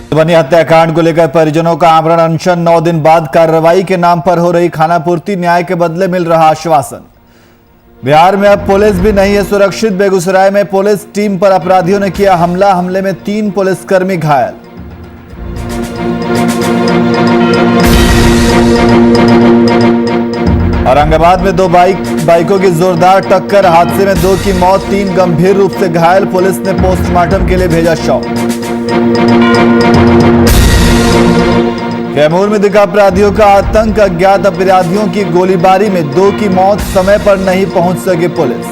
बनी हत्याकांड को लेकर परिजनों का आमरण अनशन 9 दिन बाद कार्रवाई के नाम पर हो रही खानापूर्ति, न्याय के बदले मिल रहा आश्वासन। बिहार में अब पुलिस भी नहीं है सुरक्षित। बेगूसराय में पुलिस टीम पर अपराधियों ने किया हमला, हमले में 3 पुलिसकर्मी घायल। औरंगाबाद में 2 बाइकों की जोरदार टक्कर, हादसे में 2 की मौत, 3 गंभीर रूप से घायल। पुलिस ने पोस्टमार्टम के लिए भेजा शव। कैमूर में दिखा अपराधियों का आतंक, अज्ञात अपराधियों की गोलीबारी में 2 की मौत, समय पर नहीं पहुंच सकी पुलिस।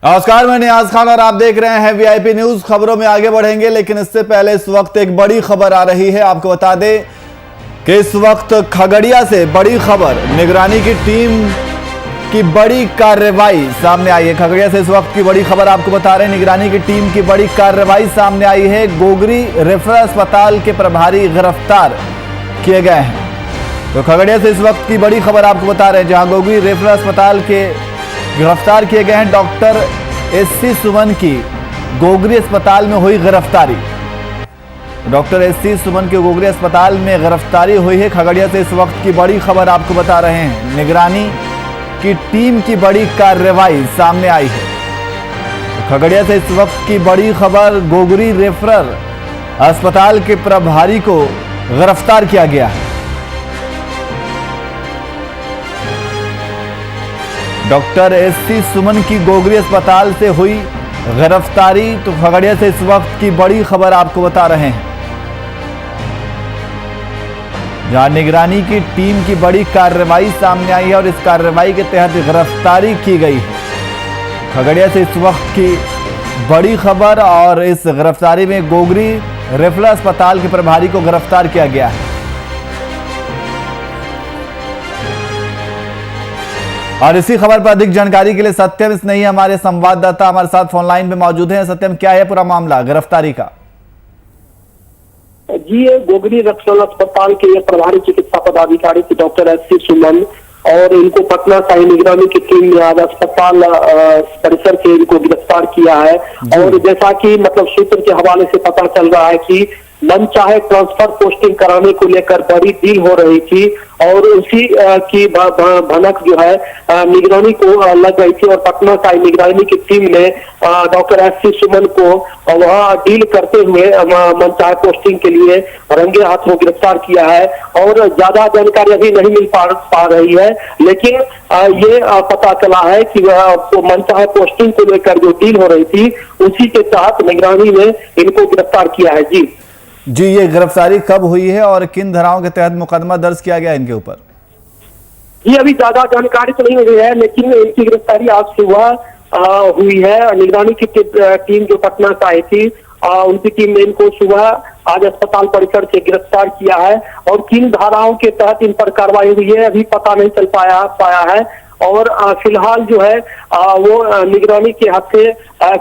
नमस्कार, मैं नियाज खान और आप देख रहे हैं वीआईपी न्यूज। खबरों में आगे बढ़ेंगे, लेकिन इससे पहले इस वक्त एक बड़ी खबर आ रही है। आपको बता दें कि इस वक्त खगड़िया से बड़ी खबर, निगरानी की टीम की बड़ी कार्रवाई सामने आई है। खगड़िया से इस वक्त की बड़ी खबर आपको बता रहे हैं, निगरानी की टीम की बड़ी कार्रवाई सामने आई है। गोगरी रेफरल अस्पताल के प्रभारी गिरफ्तार किए गए हैं। तो खगड़िया से इस वक्त की बड़ी खबर आपको बता रहे हैं, जहां गोगरी रेफरल अस्पताल के गिरफ्तार किए गए हैं। डॉक्टर एससी सुमन की गोगरी अस्पताल में हुई गिरफ्तारी। डॉक्टर एससी सुमन की गोगरी अस्पताल में गिरफ्तारी हुई है। खगड़िया से इस वक्त की बड़ी खबर आपको बता रहे हैं, निगरानी की टीम की बड़ी कार्रवाई सामने आई है। खगड़िया से इस वक्त की बड़ी खबर, गोगरी रेफरल अस्पताल के प्रभारी को गिरफ्तार किया गया है। डॉक्टर एससी सुमन की गोगरी अस्पताल से हुई गिरफ्तारी। तो खगड़िया से इस वक्त की बड़ी खबर आपको बता रहे हैं, जहां निगरानी की टीम की बड़ी कार्रवाई सामने आई है और इस कार्रवाई के तहत गिरफ्तारी की गई है। खगड़िया से इस वक्त की बड़ी खबर, और इस गिरफ्तारी में गोगरी रेफरल अस्पताल के प्रभारी को गिरफ्तार किया गया है। और इसी खबर पर अधिक जानकारी के लिए सत्यम स्नेही हमारे संवाददाता हमारे साथ फोन लाइन पे मौजूद हैं। सत्यम, क्या है पूरा मामला गिरफ्तारी का? जी, ये गोगरी रेफरल अस्पताल के प्रभारी चिकित्सा पदाधिकारी थी डॉक्टर एससी सुमन, और इनको पटना शाही निगरानी की टीम ने आज अस्पताल परिसर से इनको गिरफ्तार किया है। और जैसा कि सूत्र के हवाले से पता चल रहा है कि मनचाहे ट्रांसफर पोस्टिंग कराने को लेकर बड़ी डील हो रही थी, और उसी की भनक जो है निगरानी को लग गई थी। और पटना शाही निगरानी की टीम ने डॉक्टर एससी सुमन को वहां डील करते हुए मनचाहे पोस्टिंग के लिए रंगे हाथों गिरफ्तार किया है। और ज्यादा जानकारी अभी नहीं मिल पा रही है, लेकिन ये पता चला है कि मनचाहे पोस्टिंग को लेकर जो डील हो रही थी, उसी के तहत निगरानी ने इनको गिरफ्तार किया है। जी, ये गिरफ्तारी कब हुई है और किन धाराओं के तहत मुकदमा दर्ज किया गया इनके ऊपर? जी, अभी ज्यादा जानकारी तो नहीं हुई है, लेकिन इनकी गिरफ्तारी आज सुबह हुई है। निगरानी की टीम जो पटना से आई थी, उनकी टीम ने इनको सुबह आज अस्पताल परिसर से गिरफ्तार किया है। और किन धाराओं के तहत इन पर कार्रवाई हुई है अभी पता नहीं चल पाया है। और फिलहाल जो है वो निगरानी के हाथ से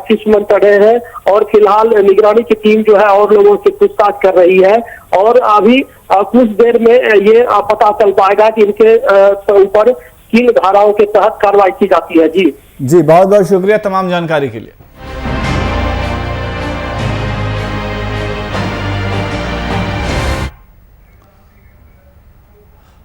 किस्मत चढ़े हैं, और फिलहाल निगरानी की टीम जो है और लोगों से पूछताछ कर रही है। और अभी कुछ देर में ये पता चल पाएगा कि इनके ऊपर किन धाराओं के तहत कार्रवाई की जाती है। जी, बहुत बहुत शुक्रिया तमाम जानकारी के लिए।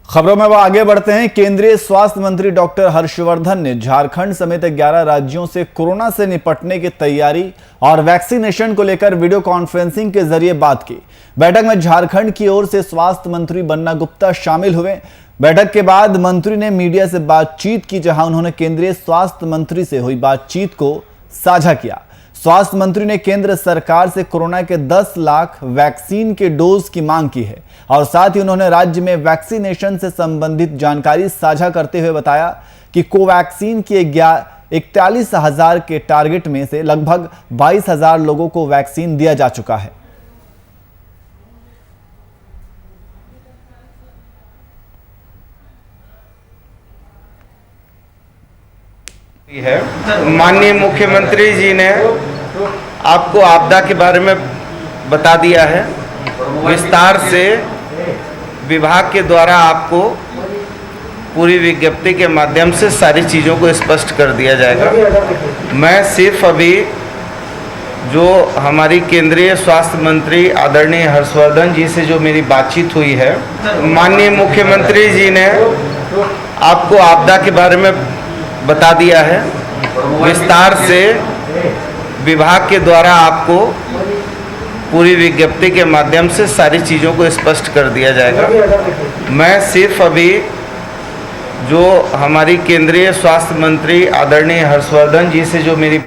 खबरों में वो आगे बढ़ते हैं। केंद्रीय स्वास्थ्य मंत्री डॉक्टर हर्षवर्धन ने झारखंड समेत 11 राज्यों से कोरोना से निपटने की तैयारी और वैक्सीनेशन को लेकर वीडियो कॉन्फ्रेंसिंग के जरिए बात की। बैठक में झारखंड की ओर से स्वास्थ्य मंत्री बन्ना गुप्ता शामिल हुए। बैठक के बाद मंत्री ने मीडिया से बातचीत की, जहां उन्होंने केंद्रीय स्वास्थ्य मंत्री से हुई बातचीत को साझा किया। स्वास्थ्य मंत्री ने केंद्र सरकार से कोरोना के 10 लाख वैक्सीन के डोज की मांग की है, और साथ ही उन्होंने राज्य में वैक्सीनेशन से संबंधित जानकारी साझा करते हुए बताया कि कोवैक्सीन की 41,000 के टारगेट में से लगभग 22,000 लोगों को वैक्सीन दिया जा चुका है। माननीय मुख्यमंत्री जी ने आपको आपदा के बारे में बता दिया है, विस्तार से विभाग के द्वारा आपको पूरी विज्ञप्ति के माध्यम से सारी चीज़ों को स्पष्ट कर दिया जाएगा। मैं सिर्फ अभी जो हमारी केंद्रीय स्वास्थ्य मंत्री आदरणीय हर्षवर्धन जी से जो मेरी बातचीत हुई है, माननीय मुख्यमंत्री जी ने आपको आपदा के बारे में बता दिया है। विस्तार से विभाग के द्वारा आपको पूरी विज्ञप्ति के माध्यम से सारी चीज़ों को स्पष्ट कर दिया जाएगा। मैं सिर्फ अभी जो हमारी केंद्रीय स्वास्थ्य मंत्री आदरणीय हर्षवर्धन जी से जो मेरी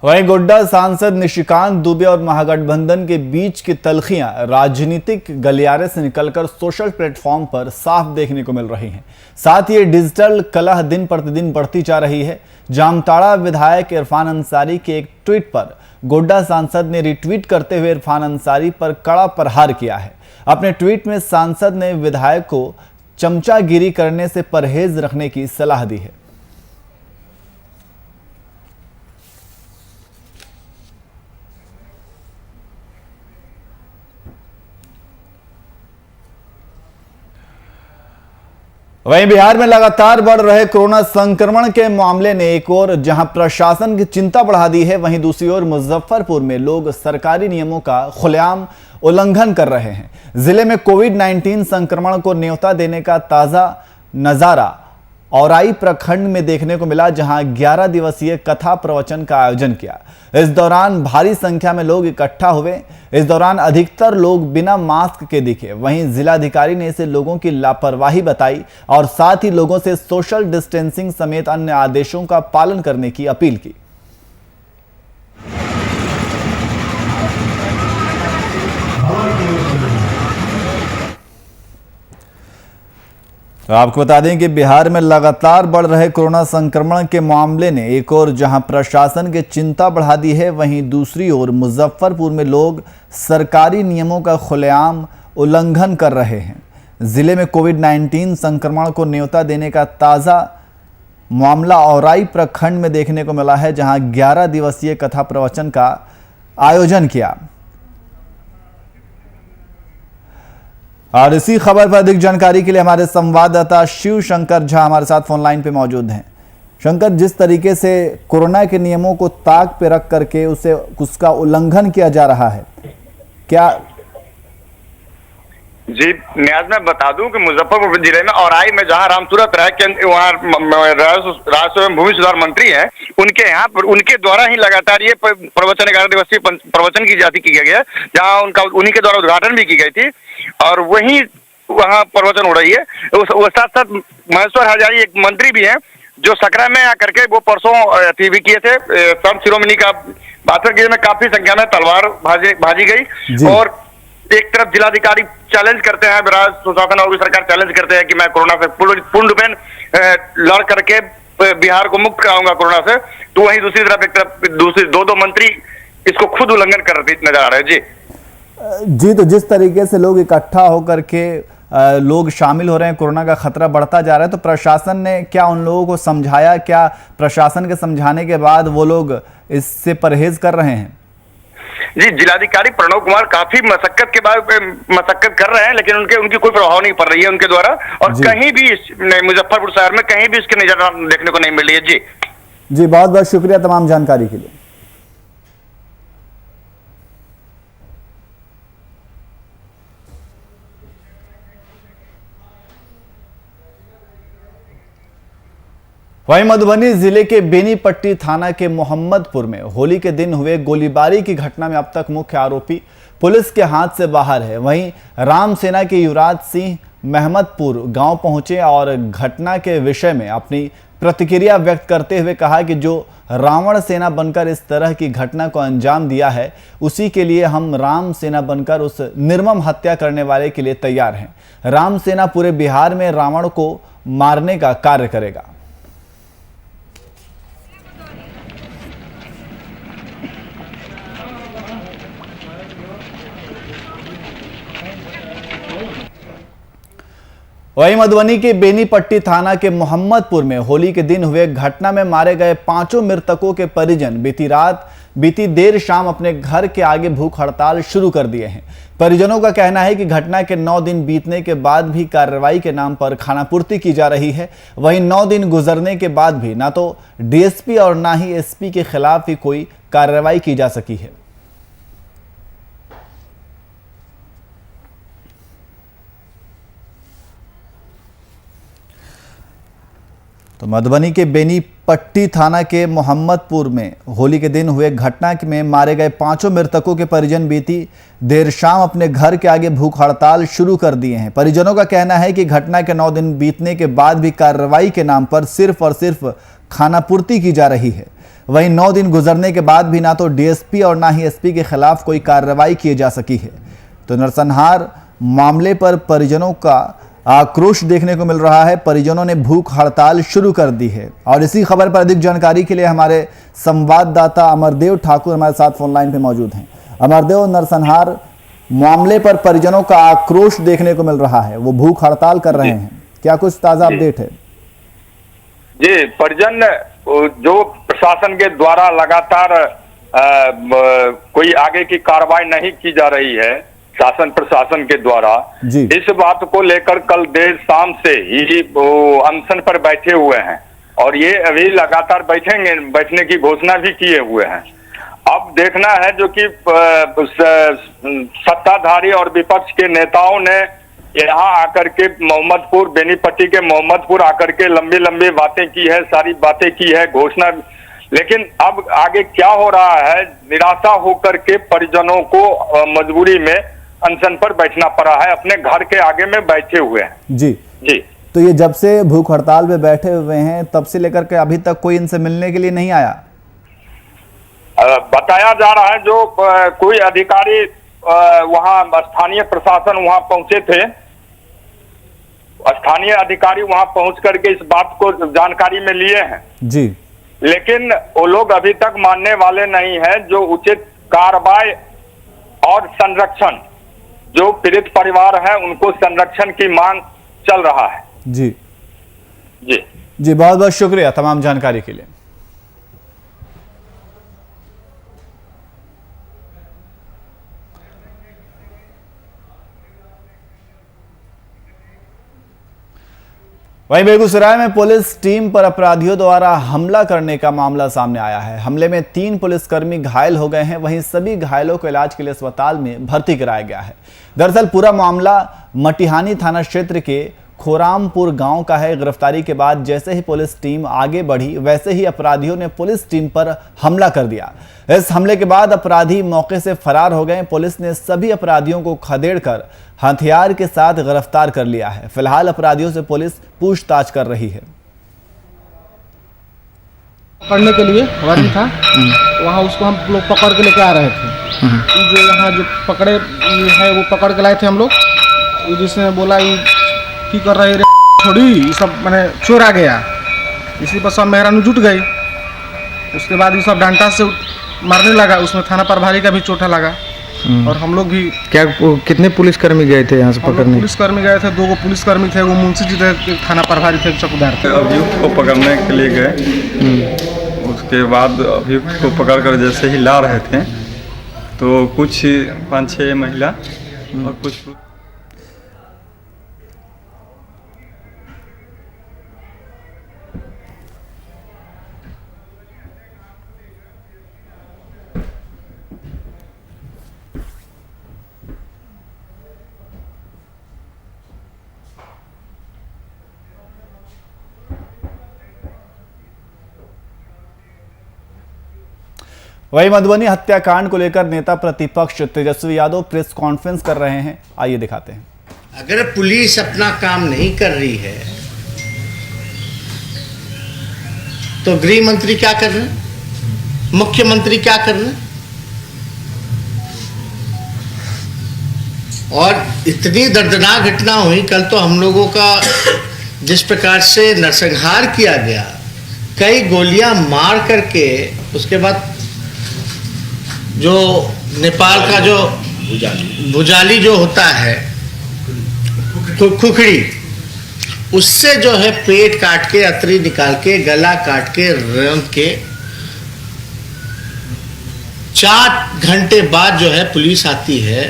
वहीं गोड्डा सांसद निशिकांत दुबे और महागठबंधन के बीच की तल्खियां राजनीतिक गलियारे से निकलकर सोशल प्लेटफॉर्म पर साफ देखने को मिल रही हैं। साथ ही डिजिटल कलह दिन प्रतिदिन बढ़ती जा रही है। जामताड़ा विधायक इरफान अंसारी के एक ट्वीट पर गोड्डा सांसद ने रिट्वीट करते हुए इरफान अंसारी पर कड़ा प्रहार किया है। अपने ट्वीट में सांसद ने विधायक को चमचागिरी करने से परहेज रखने की सलाह दी है। वहीं बिहार में लगातार बढ़ रहे कोरोना संक्रमण के मामले ने एक ओर जहां प्रशासन की चिंता बढ़ा दी है, वहीं दूसरी ओर मुजफ्फरपुर में लोग सरकारी नियमों का खुलेआम उल्लंघन कर रहे हैं। जिले में कोविड-19 संक्रमण को न्योता देने का ताजा नजारा औराई प्रखंड में देखने को मिला, जहां 11 दिवसीय कथा प्रवचन का आयोजन किया। इस दौरान भारी संख्या में लोग इकट्ठा हुए। इस दौरान अधिकतर लोग बिना मास्क के दिखे। वहीं जिलाधिकारी ने इसे लोगों की लापरवाही बताई और साथ ही लोगों से सोशल डिस्टेंसिंग समेत अन्य आदेशों का पालन करने की अपील की। आपको बता दें कि बिहार में लगातार बढ़ रहे कोरोना संक्रमण के मामले ने एक ओर जहां प्रशासन की चिंता बढ़ा दी है, वहीं दूसरी ओर मुजफ्फरपुर में लोग सरकारी नियमों का खुलेआम उल्लंघन कर रहे हैं। जिले में कोविड-19 संक्रमण को न्योता देने का ताज़ा मामला औराई प्रखंड में देखने को मिला है, जहां 11 दिवसीय कथा प्रवचन का आयोजन किया। और इसी खबर पर अधिक जानकारी के लिए हमारे संवाददाता शिव शंकर झा हमारे साथ फोन लाइन पे मौजूद हैं। शंकर, जिस तरीके से कोरोना के नियमों को ताक पे रख करके उसका उल्लंघन किया जा रहा है, क्या? जी नियाज, मैं बता दूं कि मुजफ्फरपुर जिले में औराई में जहां रामसूरत राय के वहाँ राजस्व एवं भूमि सुधार मंत्री हैं, उनके यहाँ पर उनके द्वारा ही लगातार ये प्रवचन 11 दिवसीय प्रवचन की गया, जहाँ उन्हीं के द्वारा उद्घाटन भी की गई थी और वही वहाँ प्रवचन हो रही है। उस साथ साथ महेश्वर हजारी एक मंत्री भी हैं जो सकरा में आकर के वो परसों भी किए थे संत शिरोमणि का भाषण किए, में काफी संख्या में तलवार भाजी गई और एक तरफ जिलाधिकारी चैलेंज करते हैं, राज्य सुशासन और सरकार चैलेंज करते हैं कि मैं कोरोना से पूर्ण रूपेण लड़ करके बिहार को मुक्त कराऊंगा कोरोना से, तो वहीं दूसरी तरफ एक तरफ दो मंत्री इसको खुद उल्लंघन करते नजर आ रहे हैं। जी, तो जिस तरीके से लोग इकट्ठा होकर के लोग शामिल हो रहे हैं, कोरोना का खतरा बढ़ता जा रहा है, तो प्रशासन ने क्या उन लोगों को समझाया? क्या प्रशासन के समझाने के बाद वो लोग इससे परहेज कर रहे हैं? जी, जिलाधिकारी प्रणव कुमार काफी मशक्कत के बाद मशक्कत कर रहे हैं, लेकिन उनकी कोई प्रभाव नहीं पड़ रही है उनके द्वारा, और कहीं भी मुजफ्फरपुर शहर में कहीं भी इसकी नजर देखने को नहीं मिल रही है। जी बहुत बहुत शुक्रिया तमाम जानकारी के लिए। वहीं मधुबनी जिले के बेनीपट्टी थाना के मोहम्मदपुर में होली के दिन हुए गोलीबारी की घटना में अब तक मुख्य आरोपी पुलिस के हाथ से बाहर है। वहीं राम सेना के युवराज सिंह महमदपुर गांव पहुंचे और घटना के विषय में अपनी प्रतिक्रिया व्यक्त करते हुए कहा कि जो रावण सेना बनकर इस तरह की घटना को अंजाम दिया है, उसी के लिए हम राम सेना बनकर उस निर्मम हत्या करने वाले के लिए तैयार हैं। राम सेना पूरे बिहार में रावण को मारने का कार्य करेगा। वहीं मधुबनी के बेनीपट्टी थाना के मोहम्मदपुर में होली के दिन हुए घटना में मारे गए 5 मृतकों के परिजन बीती रात बीती देर शाम अपने घर के आगे भूख हड़ताल शुरू कर दिए हैं। परिजनों का कहना है कि घटना के 9 दिन बीतने के बाद भी कार्रवाई के नाम पर खानापूर्ति की जा रही है। वहीं 9 दिन गुजरने के बाद भी ना तो डीएसपी और ना ही एसपी के खिलाफ ही कोई कार्रवाई की जा सकी है। तो मधुबनी के बेनीपट्टी थाना के मोहम्मदपुर में होली के दिन हुए घटना में मारे गए 5 मृतकों के परिजन बीती देर शाम अपने घर के आगे भूख हड़ताल शुरू कर दिए हैं। परिजनों का कहना है कि घटना के 9 दिन बीतने के बाद भी कार्रवाई के नाम पर सिर्फ और सिर्फ खानापूर्ति की जा रही है। वहीं 9 दिन गुजरने के बाद भी ना तो डीएसपी और ना ही एसपी के खिलाफ कोई कार्रवाई की जा सकी है। तो नरसंहार मामले पर परिजनों का आक्रोश देखने को मिल रहा है। परिजनों ने भूख हड़ताल शुरू कर दी है। और इसी खबर पर अधिक जानकारी के लिए हमारे संवाददाता अमरदेव ठाकुर हमारे साथ फोन लाइन पे मौजूद हैं। अमरदेव, नरसंहार मामले पर परिजनों का आक्रोश देखने को मिल रहा है, वो भूख हड़ताल कर रहे हैं, क्या कुछ ताजा अपडेट है? जी, परिजन जो प्रशासन के द्वारा लगातार कोई आगे की कार्रवाई नहीं की जा रही है शासन प्रशासन के द्वारा, इस बात को लेकर कल देर शाम से ही वो अनशन पर बैठे हुए हैं और ये अभी लगातार बैठेंगे, बैठने की घोषणा भी किए हुए हैं। अब देखना है जो कि सत्ताधारी और विपक्ष के नेताओं ने यहाँ आकर के मोहम्मदपुर, बेनीपट्टी के मोहम्मदपुर आकर के लंबी लंबी बातें की है, सारी बातें की है, घोषणा। लेकिन अब आगे क्या हो रहा है, निराशा होकर के परिजनों को मजबूरी में अनशन पर बैठना पड़ा है, अपने घर के आगे में बैठे हुए हैं। जी जी, तो ये जब से भूख हड़ताल पे बैठे हुए हैं तब से लेकर के अभी तक कोई इनसे मिलने के लिए नहीं आया? बताया जा रहा है जो कोई अधिकारी वहां स्थानीय प्रशासन वहां पहुंचे थे, स्थानीय अधिकारी वहां पहुंच करके इस बात को जानकारी में लिए हैं जी, लेकिन वो लोग अभी तक मानने वाले नहीं है। जो उचित कार्रवाई और संरक्षण, जो पीड़ित परिवार है उनको संरक्षण की मांग चल रहा है। जी जी जी, बहुत बहुत शुक्रिया तमाम जानकारी के लिए। वहीं बेगूसराय में पुलिस टीम पर अपराधियों द्वारा हमला करने का मामला सामने आया है। हमले में 3 पुलिसकर्मी घायल हो गए हैं। वहीं सभी घायलों को इलाज के लिए अस्पताल में भर्ती कराया गया है। दरअसल पूरा मामला मटिहानी थाना क्षेत्र के खोरामपुर गांव का है। गिरफ्तारी के बाद जैसे ही पुलिस टीम आगे बढ़ी वैसे ही अपराधियों ने पुलिस टीम पर हमला कर दिया। इस हमले के बाद अपराधी मौके से फरार हो गए। पुलिस ने सभी अपराधियों को खदेड़कर हथियार के साथ गिरफ्तार कर लिया है। फिलहाल अपराधियों से पुलिस पूछताछ कर रही है। पकड़ने के लिए वारंट था, वहाँ उसको हम लोग पकड़ के लेके आ रहे थे। जो यहाँ जो पकड़े है वो पकड़ के लाए थे हम लोग। जिसने बोला की कर रहे थोड़ी, ये सब मैंने चोर आ गया, इसी पर सब मेहरानू जुट गई। उसके बाद ये सब डांटा से मारने लगा। उसमें थाना प्रभारी का भी चोटा लगा और हम लोग भी। क्या कितने पुलिसकर्मी गए थे यहाँ से पकड़ने? पुलिसकर्मी गए थे, 2 पुलिसकर्मी थे, वो मुंशी जी थे, थाना प्रभारी थे, चौकीदार थे। अभियुक्त को पकड़ने के लिए गए। उसके बाद अभियुक्त को पकड़ कर जैसे ही ला रहे थे तो कुछ 5-6 महिला और कुछ वहीं मधुबनी हत्याकांड को लेकर नेता प्रतिपक्ष तेजस्वी यादव प्रेस कॉन्फ्रेंस कर रहे हैं। आइए दिखाते हैं। अगर पुलिस अपना काम नहीं कर रही है तो गृह मंत्री क्या कर रहे हैं, मुख्यमंत्री क्या कर रहे हैं? और इतनी दर्दनाक घटना हुई कल। तो हम लोगों का जिस प्रकार से नरसंहार किया गया, कई गोलियां मार करके, उसके बाद जो नेपाल का जो भुजाली जो होता है खुखड़ी, उससे जो है पेट काट के, अतरी निकाल के, गला काट के, रौंद के 4 घंटे बाद जो है पुलिस आती है,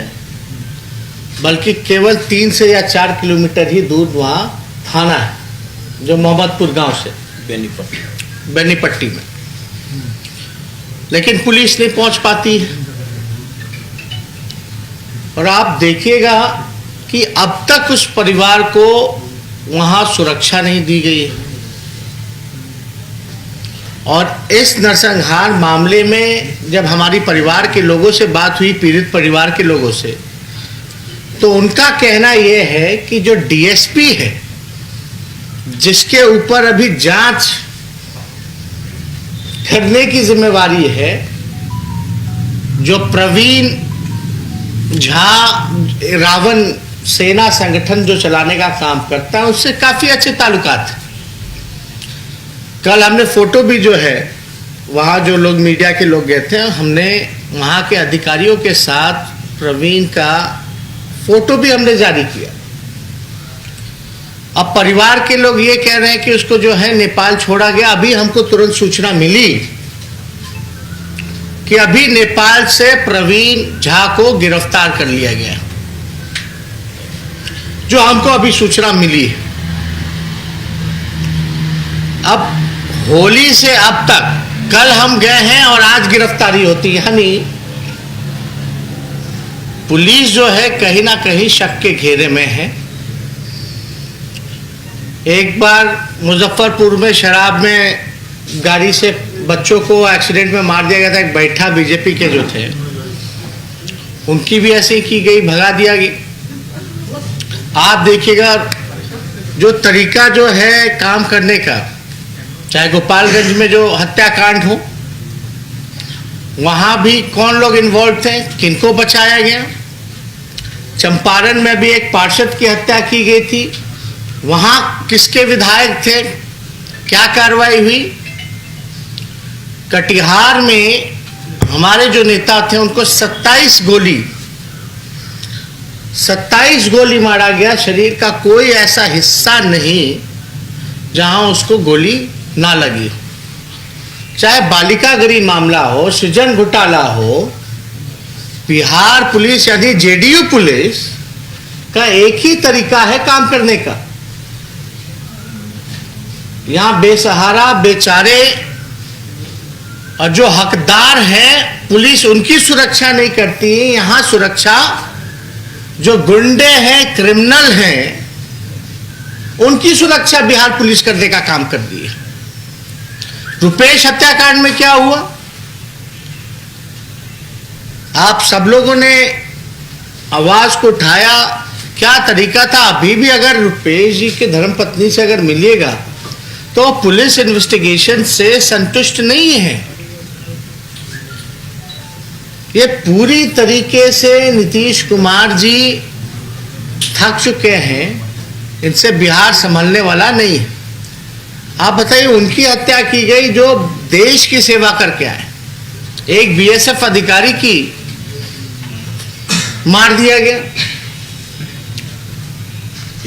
बल्कि केवल 3 से या 4 किलोमीटर ही दूर वहाँ थाना है जो मोहम्मदपुर गांव से बेनीपट्टी में, लेकिन पुलिस नहीं पहुंच पाती है। और आप देखिएगा कि अब तक उस परिवार को वहां सुरक्षा नहीं दी गई है। और इस नरसंहार मामले में जब हमारी परिवार के लोगों से बात हुई, पीड़ित परिवार के लोगों से, तो उनका कहना यह है कि जो डीएसपी है जिसके ऊपर अभी जांच करने की जिम्मेवारी है, जो प्रवीण झा रावण सेना संगठन जो चलाने का काम करता है, उससे काफी अच्छे ताल्लुकात हैं। कल हमने फोटो भी जो है वहाँ जो लोग मीडिया के लोग गए थे, हमने वहाँ के अधिकारियों के साथ प्रवीण का फोटो भी हमने जारी किया। अब परिवार के लोग ये कह रहे हैं कि उसको जो है नेपाल छोड़ा गया। अभी हमको तुरंत सूचना मिली कि अभी नेपाल से प्रवीण झा को गिरफ्तार कर लिया गया, जो हमको अभी सूचना मिली है। अब होली से अब तक, कल हम गए हैं और आज गिरफ्तारी होती है, यानी पुलिस जो है कहीं ना कहीं शक के घेरे में है। एक बार मुजफ्फरपुर में शराब में गाड़ी से बच्चों को एक्सीडेंट में मार दिया गया था, एक बैठा बीजेपी के जो थे उनकी भी ऐसे ही की गई, भगा दिया गया। आप देखिएगा जो तरीका जो है काम करने का, चाहे गोपालगंज में जो हत्याकांड हो, वहां भी कौन लोग इन्वॉल्व थे, किनको बचाया गया। चंपारण में भी एक पार्षद की हत्या की गई थी, वहां किसके विधायक थे, क्या कार्रवाई हुई। कटिहार में हमारे जो नेता थे उनको 27 गोली मारा गया। शरीर का कोई ऐसा हिस्सा नहीं जहां उसको गोली ना लगी। चाहे बालिका गृह मामला हो, सृजन घोटाला हो, बिहार पुलिस यानी जेडीयू पुलिस का एक ही तरीका है काम करने का। यहां बेसहारा बेचारे और जो हकदार हैं, पुलिस उनकी सुरक्षा नहीं करती। यहां सुरक्षा जो गुंडे हैं, क्रिमिनल हैं, उनकी सुरक्षा बिहार पुलिस करने का काम कर दी है। रुपेश हत्याकांड में क्या हुआ, आप सब लोगों ने आवाज को उठाया, क्या तरीका था। अभी भी अगर रुपेश जी के धर्मपत्नी से अगर मिलिएगा तो पुलिस इन्वेस्टिगेशन से संतुष्ट नहीं है। ये पूरी तरीके से नीतीश कुमार जी थक चुके हैं, इनसे बिहार संभलने वाला नहीं है। आप बताइए, उनकी हत्या की गई जो देश की सेवा करके आए। एक बीएसएफ अधिकारी की मार दिया गया,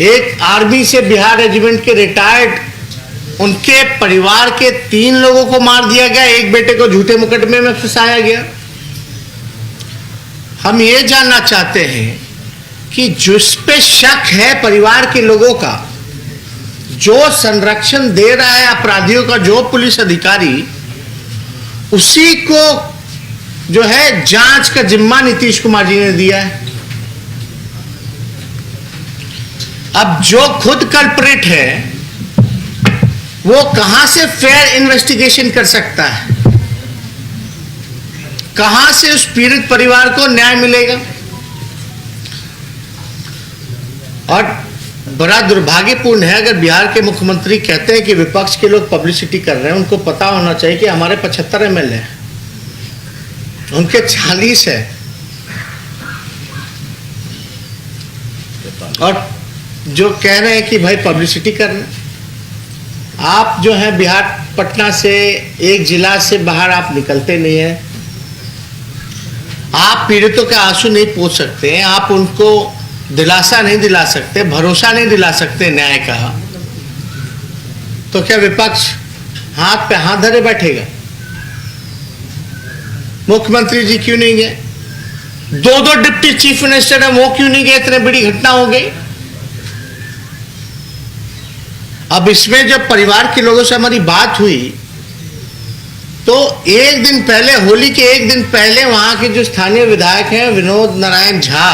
एक आर्मी से बिहार रेजिमेंट के रिटायर्ड उनके परिवार के 3 लोगों को मार दिया गया, एक बेटे को झूठे मुकदमे में फंसाया गया। हम ये जानना चाहते हैं कि जिस पे शक है परिवार के लोगों का, जो संरक्षण दे रहा है अपराधियों का, जो पुलिस अधिकारी, उसी को जो है जांच का जिम्मा नीतीश कुमार जी ने दिया है। अब जो खुद कल्प्रिट है वो कहां से फेयर इन्वेस्टिगेशन कर सकता है, कहां से उस पीड़ित परिवार को न्याय मिलेगा। और बड़ा दुर्भाग्यपूर्ण है अगर बिहार के मुख्यमंत्री कहते हैं कि विपक्ष के लोग पब्लिसिटी कर रहे हैं। उनको पता होना चाहिए कि हमारे 75 एमएलए हैं, उनके 40 है, और जो कह रहे हैं कि भाई पब्लिसिटी कर रहे हैं। आप जो है बिहार पटना से, एक जिला से बाहर आप निकलते नहीं हैं, आप पीड़ितों के आंसू नहीं पोंछ सकते हैं, आप उनको दिलासा नहीं दिला सकते, भरोसा नहीं दिला सकते न्याय का। तो क्या विपक्ष हाथ पे हाथ धरे बैठेगा? मुख्यमंत्री जी क्यों नहीं गए? 2 डिप्टी चीफ मिनिस्टर है, वो क्यों नहीं गए? इतनी बड़ी घटना हो गई। अब इसमें जब परिवार के लोगों से हमारी बात हुई तो एक दिन पहले, होली के एक दिन पहले, वहां के जो स्थानीय विधायक हैं विनोद नारायण झा,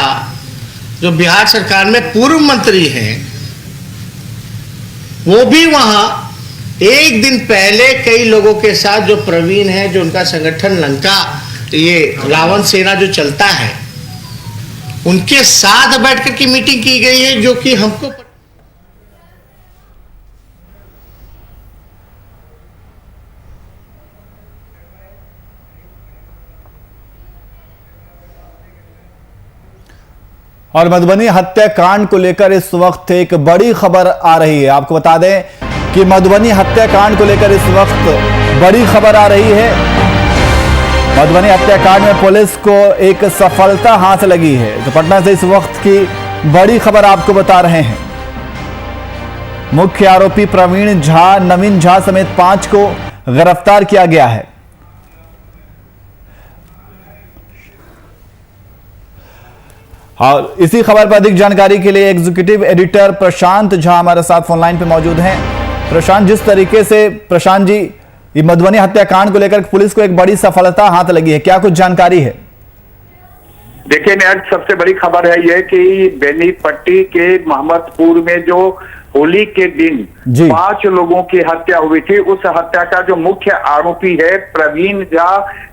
जो बिहार सरकार में पूर्व मंत्री हैं, वो भी वहां एक दिन पहले कई लोगों के साथ, जो प्रवीण है, जो उनका संगठन लंका, ये रावण सेना जो चलता है, उनके साथ बैठकर की मीटिंग की गई है, जो कि हमको और मधुबनी हत्याकांड को लेकर इस वक्त एक बड़ी खबर आ रही है। आपको बता दें कि मधुबनी हत्याकांड को लेकर इस वक्त बड़ी खबर आ रही है। मधुबनी हत्याकांड में पुलिस को एक सफलता हाथ लगी है। तो पटना से इस वक्त की बड़ी खबर आपको बता रहे हैं। मुख्य आरोपी प्रवीण झा, नवीन झा समेत 5 को गिरफ्तार किया गया है। और इसी खबर पर अधिक जानकारी के लिए एग्जीक्यूटिव एडिटर प्रशांत झा हमारे साथ फोन लाइन पे मौजूद हैं। प्रशांत, जिस तरीके से प्रशांत जी ये मधुबनी हत्याकांड को लेकर पुलिस को एक बड़ी सफलता हाथ लगी है, क्या कुछ जानकारी है? देखिए आज सबसे बड़ी खबर है यह कि बेनीपट्टी के मोहम्मदपुर में जो होली के दिन 5 लोगों की हत्या हुई थी, उस हत्या का जो मुख्य आरोपी है प्रवीण झा,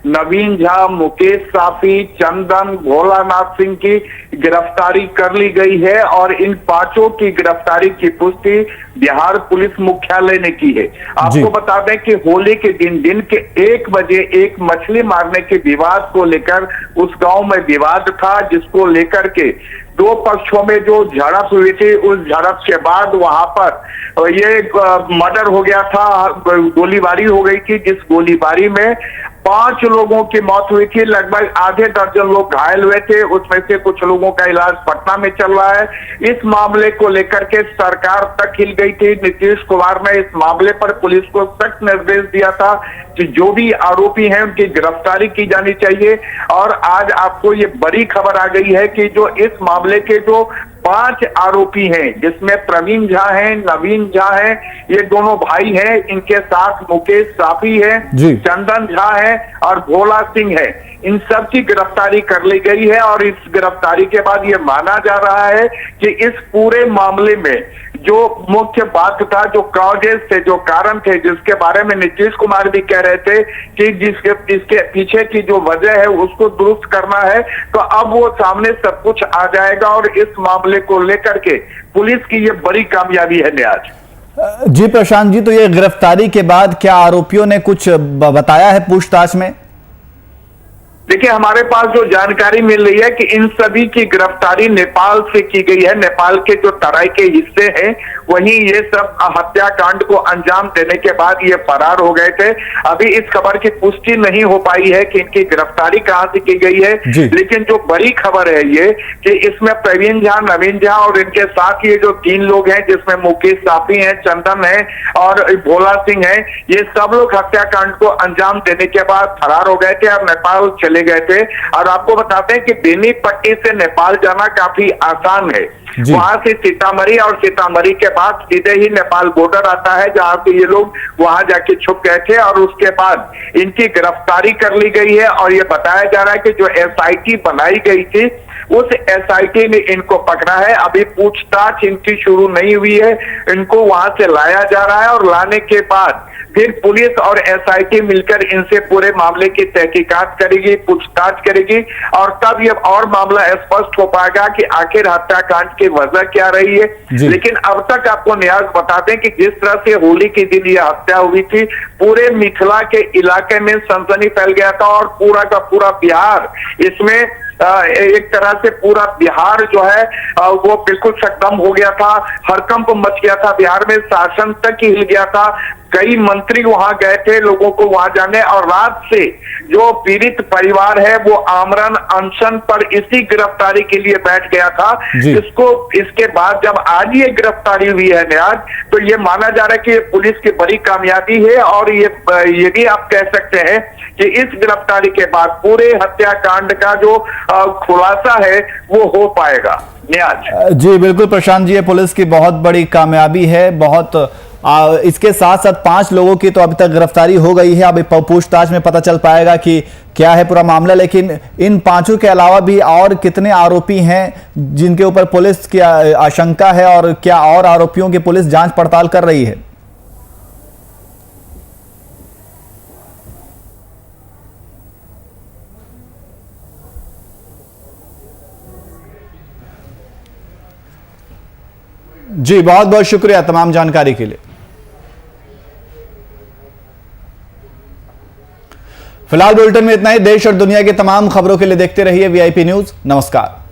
नवीन झा, मुकेश साफी, चंदन, भोलानाथ सिंह की गिरफ्तारी कर ली गई है। और इन 5 की गिरफ्तारी की पुष्टि बिहार पुलिस मुख्यालय ने की है। आपको बता दें कि होली के दिन के 1 बजे एक मछली मारने के विवाद को लेकर उस गांव में विवाद था, जिसको लेकर के 2 पक्षों में जो झड़प हुई थी, उस झड़प के बाद वहां पर ये मर्डर हो गया था, गोलीबारी हो गई थी, जिस गोलीबारी में 5 लोगों की मौत हुई थी। लगभग आधे दर्जन लोग घायल हुए थे, उसमें से कुछ लोगों का इलाज पटना में चल रहा है। इस मामले को लेकर के सरकार तक हिल गई थी। नीतीश कुमार ने इस मामले पर पुलिस को सख्त निर्देश दिया था कि जो भी आरोपी हैं उनकी गिरफ्तारी की जानी चाहिए। और आज आपको ये बड़ी खबर आ गई है कि जो इस मामले के जो 5 आरोपी हैं, जिसमें प्रवीण झा हैं, नवीन झा हैं, ये दोनों भाई हैं, इनके साथ मुकेश साफी है, चंदन झा है और भोला सिंह है, इन सब की गिरफ्तारी कर ली गई है। और इस गिरफ्तारी के बाद ये माना जा रहा है कि इस पूरे मामले में जो मुख्य बात था, जो कॉजेस थे, जो कारण थे, जिसके बारे में नीतीश कुमार भी कह रहे थे कि जिसके पीछे की जो वजह है उसको दुरुस्त करना है, तो अब वो सामने सब कुछ आ जाएगा। और इस मामले को लेकर के पुलिस की ये बड़ी कामयाबी है न्याज। जी प्रशांत जी, तो ये गिरफ्तारी के बाद क्या आरोपियों ने कुछ बताया है पूछताछ में? देखिए हमारे पास जो जानकारी मिल रही है कि इन सभी की गिरफ्तारी नेपाल से की गई है। नेपाल के जो तराई के हिस्से हैं वहीं ये सब हत्याकांड को अंजाम देने के बाद ये फरार हो गए थे। अभी इस खबर की पुष्टि नहीं हो पाई है कि इनकी गिरफ्तारी कहां से की गई है, लेकिन जो बड़ी खबर है ये कि इसमें प्रवीण झा, नवीन झा और इनके साथ ये जो 3 लोग हैं, जिसमें मुकेश साफी है, चंदन है और भोला सिंह है, ये सब लोग हत्याकांड को अंजाम देने के बाद फरार हो गए थे और नेपाल चले गए थे। और आपको बताते हैं कि बेनीपट्टी से नेपाल जाना काफी आसान है। वहां से सीतामढ़ी और सीतामढ़ी के बाद सीधे ही नेपाल बॉर्डर आता है, जहां से ये लोग वहां जाके छुप गए थे। और उसके बाद इनकी गिरफ्तारी कर ली गई है। और ये बताया जा रहा है कि जो SIT बनाई गई थी, उस SIT ने इनको पकड़ा है। अभी पूछताछ इनकी शुरू नहीं हुई है, इनको वहां से लाया जा रहा है और लाने के बाद फिर पुलिस और SIT मिलकर इनसे पूरे मामले की तहकीकात करेगी, पूछताछ करेगी और तब ये और मामला स्पष्ट हो पाएगा कि आखिर हत्याकांड की वजह क्या रही है। लेकिन अब तक आपको न्याज बताते हैं कि जिस तरह से होली के दिन यह हत्या हुई थी, पूरे मिथिला के इलाके में सनसनी फैल गया था और पूरा का पूरा बिहार इसमें एक तरह से पूरा बिहार जो है वो बिल्कुल सकदम हो गया था, हड़कंप मच गया था बिहार में, शासन तक ही हिल गया था। कई मंत्री वहां गए थे लोगों को वहां जाने, और रात से जो पीड़ित परिवार है वो आमरण अनशन पर इसी गिरफ्तारी के लिए बैठ गया था। इसके बाद जब आज ये गिरफ्तारी हुई है नियाज, तो ये माना जा रहा है कि ये पुलिस की बड़ी कामयाबी है, और ये भी आप कह सकते हैं कि इस गिरफ्तारी के बाद पूरे हत्याकांड का जो खुलासा है वो हो पाएगा। नियाज जी बिल्कुल प्रशांत जी, ये पुलिस की बहुत बड़ी कामयाबी है। बहुत इसके साथ साथ 5 लोगों की तो अभी तक गिरफ्तारी हो गई है। अभी पूछताछ में पता चल पाएगा कि क्या है पूरा मामला, लेकिन इन 5 के अलावा भी और कितने आरोपी हैं जिनके ऊपर पुलिस की आशंका है, और क्या और आरोपियों की पुलिस जांच पड़ताल कर रही है? जी बहुत बहुत शुक्रिया तमाम जानकारी के लिए। फिलहाल बुलेटिन में इतना ही। देश और दुनिया की तमाम खबरों के लिए देखते रहिए VIP न्यूज। नमस्कार।